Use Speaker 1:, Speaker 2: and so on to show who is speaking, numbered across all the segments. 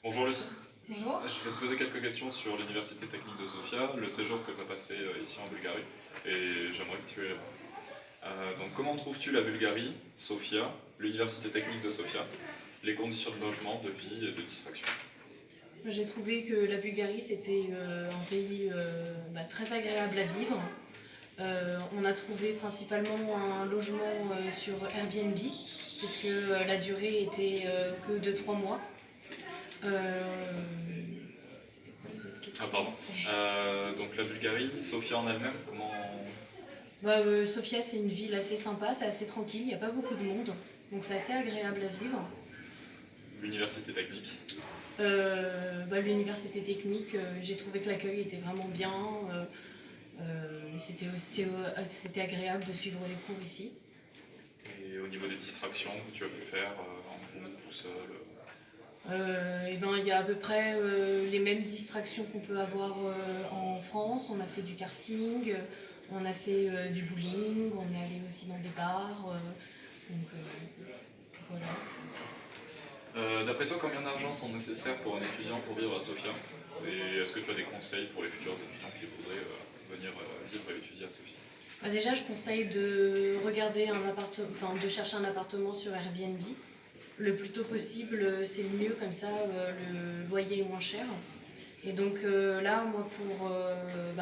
Speaker 1: Bonjour Lucie.
Speaker 2: Bonjour.
Speaker 1: Je vais te poser quelques questions sur l'Université technique de Sofia, le séjour que tu as passé ici en Bulgarie, et j'aimerais que tu aies... donc comment trouves-tu la Bulgarie, Sofia, l'Université technique de Sofia, les conditions de logement, de vie et de distraction?
Speaker 2: J'ai trouvé que la Bulgarie c'était un pays très agréable à vivre. On a trouvé principalement un logement sur Airbnb, puisque la durée était que de 3 mois. C'était quoi les autres questions?
Speaker 1: Ah pardon. Donc la Bulgarie, Sofia en elle-même, comment...
Speaker 2: Sofia c'est une ville assez sympa, c'est assez tranquille, il n'y a pas beaucoup de monde, donc c'est assez agréable à vivre.
Speaker 1: L'Université technique?
Speaker 2: L'université technique, j'ai trouvé que l'accueil était vraiment bien. C'était agréable de suivre les cours ici.
Speaker 1: Et au niveau des distractions que tu as pu faire en groupe ou seul?
Speaker 2: Il y a à peu près les mêmes distractions qu'on peut avoir en France. On a fait du karting, on a fait du bowling, on est allé aussi dans des bars. Voilà.
Speaker 1: D'après toi, combien d'argent sont nécessaires pour un étudiant pour vivre à Sofia? Et est-ce que tu as des conseils pour les futurs étudiants qui voudraient venir vivre et étudier à Sofia?
Speaker 2: Déjà, je conseille de regarder de chercher un appartement sur Airbnb. Le plus tôt possible, c'est le mieux, comme ça le loyer est moins cher. Et donc là, moi,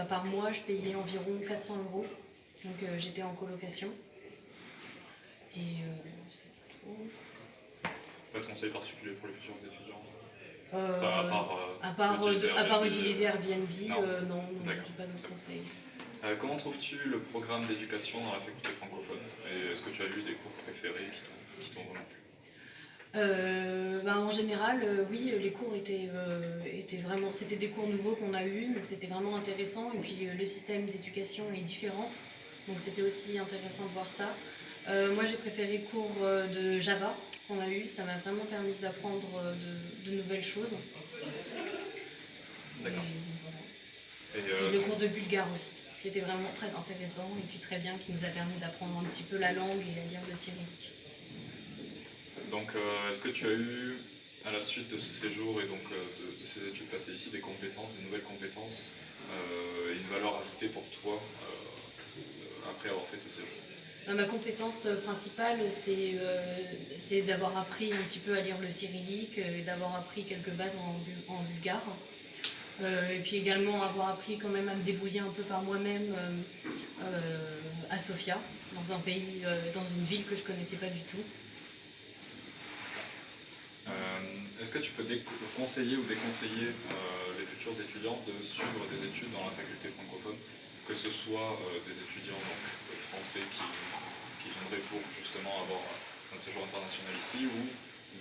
Speaker 2: par mois, je payais environ 400 €. Donc j'étais en colocation. Et c'est tout.
Speaker 1: Pas de conseils particuliers pour les futurs étudiants?
Speaker 2: À part utiliser Airbnb, non, j'ai pas d'autres conseils.
Speaker 1: Comment trouves-tu le programme d'éducation dans la faculté francophone? Et est-ce que tu as eu des cours préférés qui t'ont vraiment plu?
Speaker 2: En général, oui, les cours étaient vraiment... C'était des cours nouveaux qu'on a eus, donc c'était vraiment intéressant. Et puis le système d'éducation est différent, donc c'était aussi intéressant de voir ça. Moi, j'ai préféré le cours de Java qu'on a eu. Ça m'a vraiment permis d'apprendre de nouvelles choses.
Speaker 1: D'accord.
Speaker 2: Et le cours de bulgare aussi, qui était vraiment très intéressant et puis très bien, qui nous a permis d'apprendre un petit peu la langue et à lire le cyrillique.
Speaker 1: Donc, est-ce que tu as eu, à la suite de ce séjour et donc de ces études passées ici, des compétences, des nouvelles compétences et une valeur ajoutée pour toi après avoir fait ce séjour?
Speaker 2: Ma compétence principale, c'est d'avoir appris un petit peu à lire le cyrillique et d'avoir appris quelques bases en bulgare. Et puis également avoir appris quand même à me débrouiller un peu par moi-même à Sofia, dans un pays, dans une ville que je connaissais pas du tout.
Speaker 1: Est-ce que tu peux conseiller ou déconseiller les futurs étudiants de suivre des études dans la faculté francophone, que ce soit des étudiants français qui viendraient pour justement avoir un séjour international ici, ou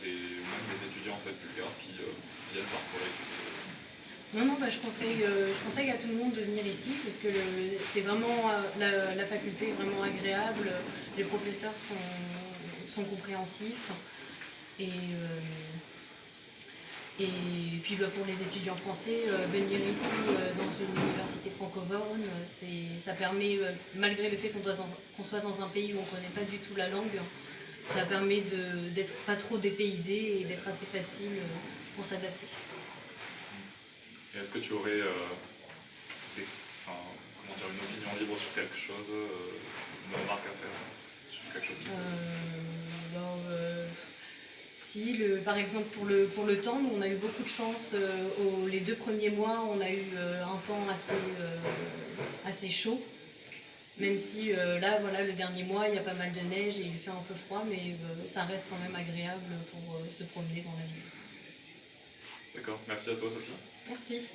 Speaker 1: même des étudiants en fait bulgares qui viennent parfois étudier?
Speaker 2: Non, je conseille à tout le monde de venir ici, parce que c'est vraiment la faculté est vraiment agréable, les professeurs sont compréhensifs. Et puis pour les étudiants français, venir ici dans une université francophone, ça permet, malgré le fait qu'on soit dans un pays où on ne connaît pas du tout la langue, ça permet d'être pas trop dépaysé et d'être assez facile pour s'adapter.
Speaker 1: Et est-ce que tu aurais une opinion libre sur quelque chose, une remarque à faire sur quelque chose qui
Speaker 2: Si, par exemple pour le temps, nous on a eu beaucoup de chance. Les 2 premiers mois, on a eu un temps assez chaud. Même si là, voilà, le dernier mois, il y a pas mal de neige et il fait un peu froid, mais ça reste quand même agréable pour se promener dans la ville.
Speaker 1: D'accord, merci à toi Sophie.
Speaker 2: Merci.